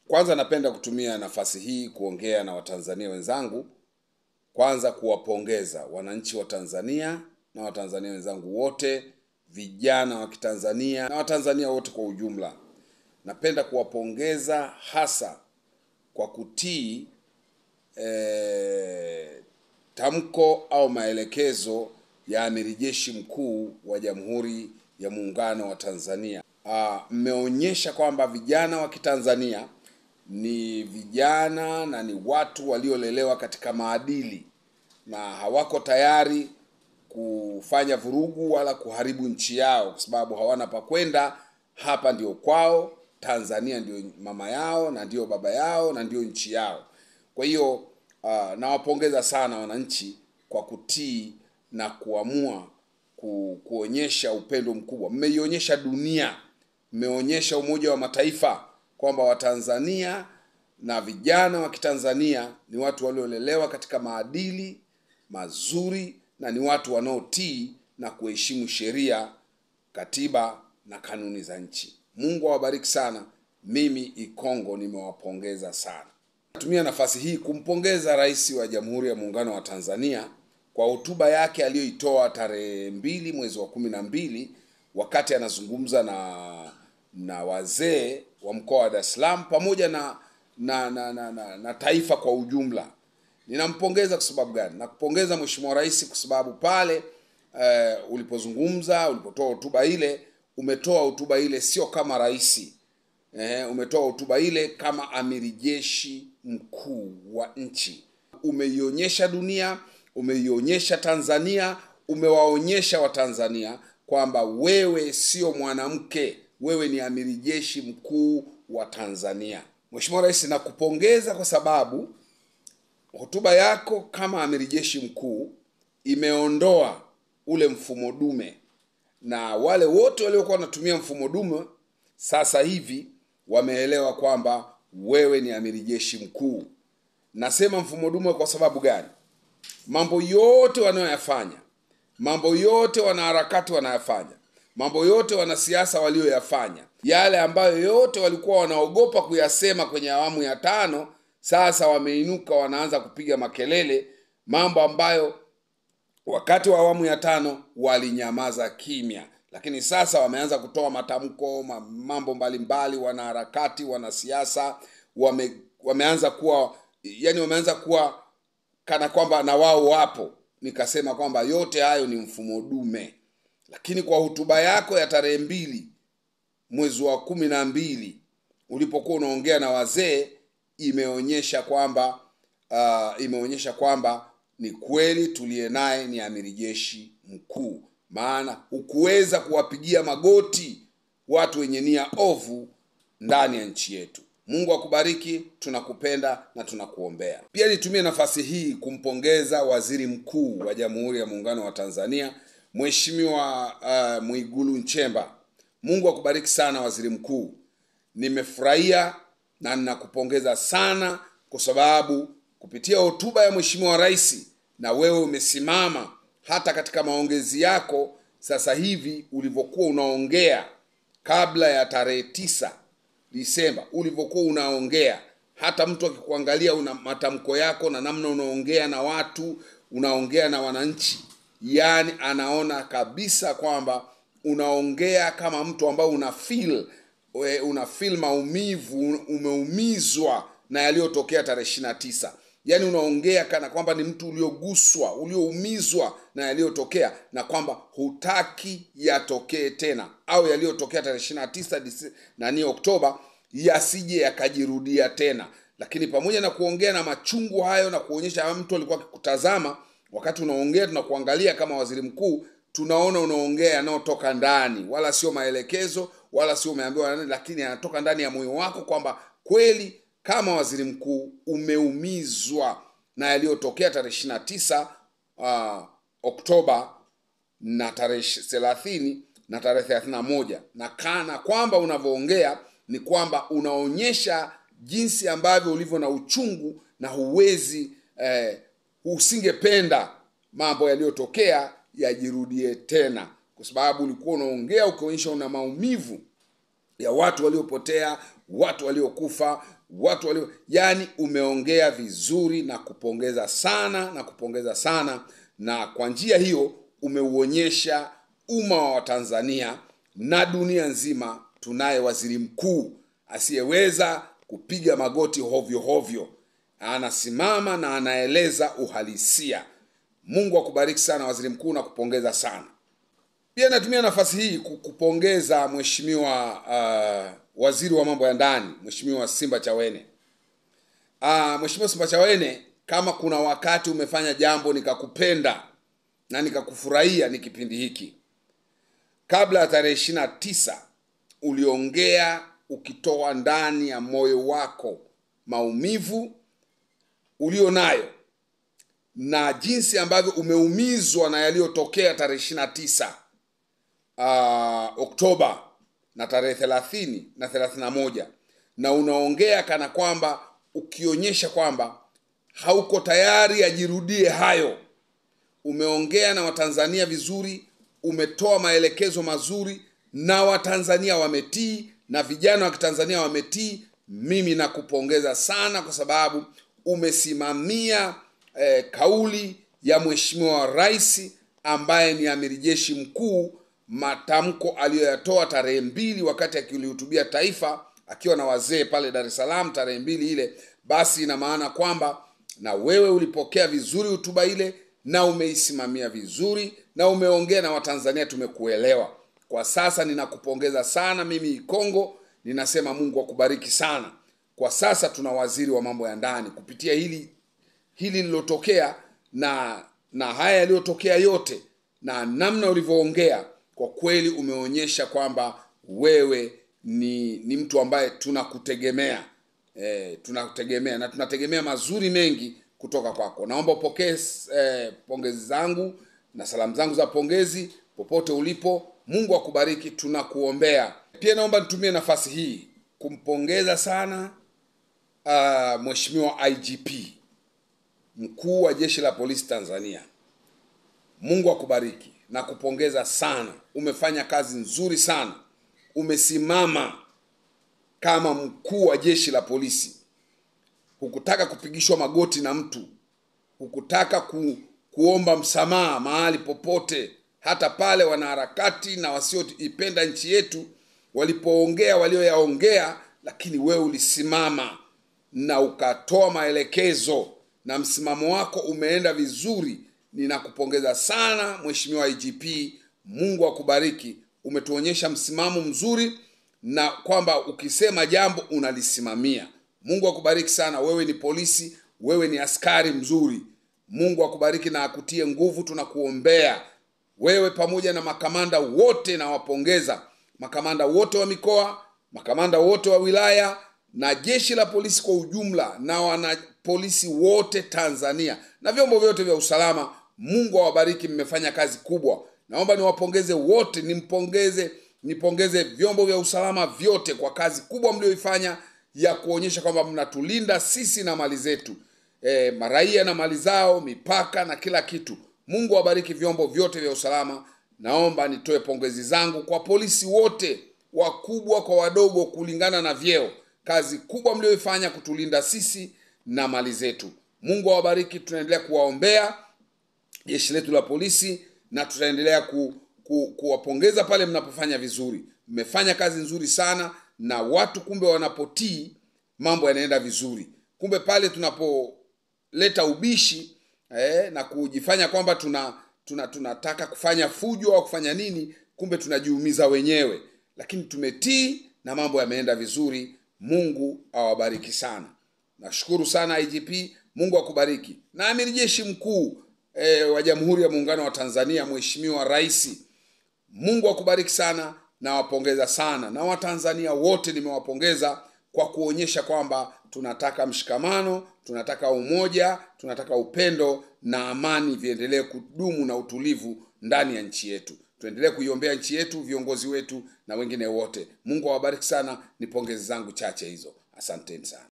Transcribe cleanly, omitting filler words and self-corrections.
Kwanza napenda kutumia nafasi hii kuongea na Watanzania wenzangu. Kwanza kuwapongeza wananchi wa Tanzania na Watanzania wenzangu wote, vijana wa Kitanzania na Watanzania wote kwa ujumla. Napenda kuwapongeza hasa kwa kutii tamko au maelekezo ya Amiri Jeshi Mkuu wa Jamhuri ya Muungano wa Tanzania. Mmeonyesha kwamba vijana wa Kitanzania ni vijana na ni watu waliolelewa katika maadili na hawako tayari kufanya vurugu wala kuharibu nchi yao, kwa sababu hawana pa kwenda. Hapa ndio kwao, Tanzania ndio mama yao na ndio baba yao na ndio nchi yao. Kwa hiyo nawapongeza sana wananchi kwa kutii na kuamua kuonyesha upendo mkubwa. Mmeionyesha dunia, mmeonyesha Umoja wa Mataifa kwamba Watanzania na vijana wa Kitanzania ni watu waliolelewa katika maadili mazuri na ni watu wanaotii na kuheshimu sheria, katiba na kanuni za nchi. Mungu awabariki sana. Mimi Ikongo nimewapongeza sana. Natumia nafasi hii kumpongeza Rais wa Jamhuri ya Muungano wa Tanzania kwa hotuba yake aliyoitoa tarehe 2 mwezi wa 12 wakati anazungumza na wazee wa mkoa wa Dar es Salaam pamoja na taifa kwa ujumla. Ninampongeza kwa sababu gani? Nakupongeza Mheshimiwa Rais kwa sababu pale ulipotoa hotuba ile, umetoa hotuba ile sio kama rais. Umetoa hotuba ile kama Amiri Jeshi Mkuu wa nchi. Umeionyesha dunia, umeionyesha Tanzania, umewaonyesha Watanzania kwamba wewe sio mwanamke, wewe ni Amiri Jeshi Mkuu wa Tanzania. Mheshimiwa Rais, nakupongeza kwa sababu hotuba yako kama Amiri Jeshi Mkuu imeondoa ule mfumo dume, na wale wote waliokuwa wanatumia mfumo dume sasa hivi wameelewa kwamba wewe ni Amiri Jeshi Mkuu. Nasema mfumo dume kwa sababu gani? Mambo yote wanayoyafanya, mambo yote wanaharakati wanayafanya, mambo yote wanasiasa walioyafanya, yale ambayo yote walikuwa wanaogopa kuyasema kwenye awamu ya 5, sasa wameinuka wanaanza kupiga makelele, mambo ambayo wakati wa awamu ya 5 walinyamaza kimya, lakini sasa wameanza kutoa matamko, mambo mbalimbali. Wanaharakati, wanasiasa wameanza kuwa kana kwamba na wao wapo. Nikasema kwamba yote hayo ni mfumo dume. Lakini kwa hotuba yako ya tarehe 2 mwezi wa 12 ulipokuwa unaongea na wazee, imeonyesha kwamba ni kweli tuliye naye ni Amiri Jeshi Mkuu. Maana hukuweza kuwapigia magoti watu wenye nia ovu ndani ya nchi yetu. Mungu akubariki, tunakupenda na tunakuombea. Pia nitumie nafasi hii kumpongeza Waziri Mkuu wa Jamhuri ya Muungano wa Tanzania, Mheshimiwa Mwigulu Nchemba. Mungu akubariki sana Waziri Mkuu. Nimefurahia na ninakupongeza sana kwa sababu kupitia hotuba ya Mheshimiwa Rais na wewe umesimama hata katika maongezi yako sasa hivi ulivyokuwa unaongea kabla ya tarehe 9 Disemba, ulivyokuwa unaongea, hata mtu akikuangalia una matamko yako na namna unaongea na watu, unaongea na wananchi, yani anaona kabisa kwamba unaongea kama mtu ambao una feel maumivu, umeumizwa na yaliyotokea tarehe 29. Yani unaongea kana kwamba ni mtu ulioguswa, ulioumizwa na yaliyotokea, na kwamba hutaki yatokee tena, au yaliyotokea tarehe 29 Oktoba yasije yakajirudia tena. Lakini pamoja na kuongea na machungu hayo na kuonyesha mtu alikuwa akikutazama wakati unaongea, tunakuangalia kama waziri mkuu, tunaona unaongea yanayotoka ndani, wala sio maelekezo, wala sio umeambiwa nani, lakini yanatoka ndani ya moyo wako kwamba kweli kama waziri mkuu umeumizwa na yaliyotokea tarehe 29 Oktoba na tarehe 30 na tarehe 31, na kana kwamba unavyoongea ni kwamba unaonyesha jinsi ambavyo ulivyo na uchungu na huwezi usingependa mambo yaliyotokea yajirudie tena, kwa sababu ulikuwa unaongea ukionyesha una maumivu ya watu waliopotea, watu waliokufa, yani umeongea vizuri na kupongeza sana, na kwa njia hiyo umeuonyesha umma wa Tanzania na dunia nzima tunaye waziri mkuu asiyeweza kupiga magoti hovyo hovyo. Anasimama na anaeleza uhalisia. Mungu akubariki sana waziri mkuu na kupongeza sana. Pia natumia nafasi hii kupongeza mheshimiwa waziri wa mambo ya ndani, mheshimiwa Simba Chawene. Mheshimiwa Simba Chawene, kama kuna wakati umefanya jambo nikakupenda na nikakufurahia ni kipindi hiki. Kabla ya tarehe 29 uliongea ukitoa ndani ya moyo wako maumivu ulionayo na jinsi ambavyo umeumizwa na yaliyotokea tarehe 29 Oktoba na tarehe 30 na 31, na unaongea kana kwamba ukionyesha kwamba hauko tayari ajirudie hayo. Umeongea na Watanzania vizuri, umetoa maelekezo mazuri na Watanzania wametii na vijana wa Kitanzania wametii. Mimi nakupongeza sana kwa sababu umesimamia kauli ya Mheshimiwa Rais ambaye ni amiri jeshi mkuu, matamko aliyoyatoa tarehe 2 wakati akilihutubia taifa akiwa na wazee pale Dar es Salaam tarehe 2 ile. Basi ina maana kwamba na wewe ulipokea vizuri hotuba ile na umeisimamia vizuri na umeongea na Watanzania, tumekuelewa. Kwa sasa ninakupongeza sana. Mimi Ikongo ninasema Mungu akubariki sana. Kwa sasa tuna waziri wa mambo ya ndani kupitia hili lilotokea na haya yaliyotokea yote na namna ulivyoongea, kwa kweli umeonyesha kwamba wewe ni mtu ambaye tunakutegemea. Tunakutegemea na tunategemea mazuri mengi kutoka kwako. Naomba upokee pongezi zangu na salamu zangu za pongezi popote ulipo. Mungu akubariki, tunakuombea. Pia naomba nitumie nafasi hii kumpongeza sana Mheshimiwa IGP, mkuu wa Jeshi la Polisi Tanzania. Mungu akubariki na kupongeza sana. Umefanya kazi nzuri sana. Umesimama kama mkuu wa Jeshi la Polisi. Hukutaka kupigishwa magoti na mtu. Hukutaka kuomba msamaha mahali popote, hata pale wanaharakati na wasioipenda nchi yetu walipoongea walioyaongea, lakini wewe ulisimama na ukatoa maelekezo na msimamo wako umeenda vizuri. Ninakupongeza sana Mheshimiwa IGP. Mungu akubariki. Umetuonyesha msimamo mzuri na kwamba ukisema jambo unalisimamia. Mungu akubariki sana. Wewe ni polisi, wewe ni askari mzuri. Mungu akubariki na akutie nguvu. Tunakuombea wewe pamoja na makamanda wote, na wapongeza makamanda wote wa mikoa, makamanda wote wa wilaya na jeshi la polisi kwa ujumla, na wana polisi wote Tanzania na vyombo vyote vya usalama. Mungu awabariki, mmefanya kazi kubwa. Naomba niwapongeze wote, nipongeze vyombo vya usalama vyote kwa kazi kubwa mlioifanya ya kuonyesha kwamba mnatulinda sisi na mali zetu, maraia na mali zao, mipaka na kila kitu. Mungu awabariki vyombo vyote vya usalama. Naomba nitoe pongezi zangu kwa polisi wote, wakubwa kwa wadogo kulingana na vyeo. Kazi kubwa mlioifanya kutulinda sisi na mali zetu. Mungu awabariki. Tunaendelea kuwaombea jeshi letu la polisi na tutaendelea kuwapongeza pale mnapofanya vizuri. Mmefanya kazi nzuri sana na watu kumbe wanapotii mambo yanaenda vizuri. Kumbe pale tunapoleta ubishi na kujifanya kwamba tunataka kufanya fujo au kufanya nini, kumbe tunajiumiza wenyewe. Lakini tumetii na mambo yameenda vizuri. Mungu awabariki sana. Nashukuru sana IGP. Mungu akubariki. Na amiri jeshi mkuu wa Jamhuri ya Muungano wa Tanzania, Mheshimiwa Rais, Mungu akubariki sana na wapongeza sana. Na Watanzania wote nimewapongeza kwa kuonyesha kwamba tunataka mshikamano, tunataka umoja, tunataka upendo na amani viendelee kudumu na utulivu ndani ya nchi yetu. Tuendelee kuiombea nchi yetu, viongozi wetu na wengine wote. Mungu awabariki sana. Ni pongezi zangu chache hizo. Asanteni sana.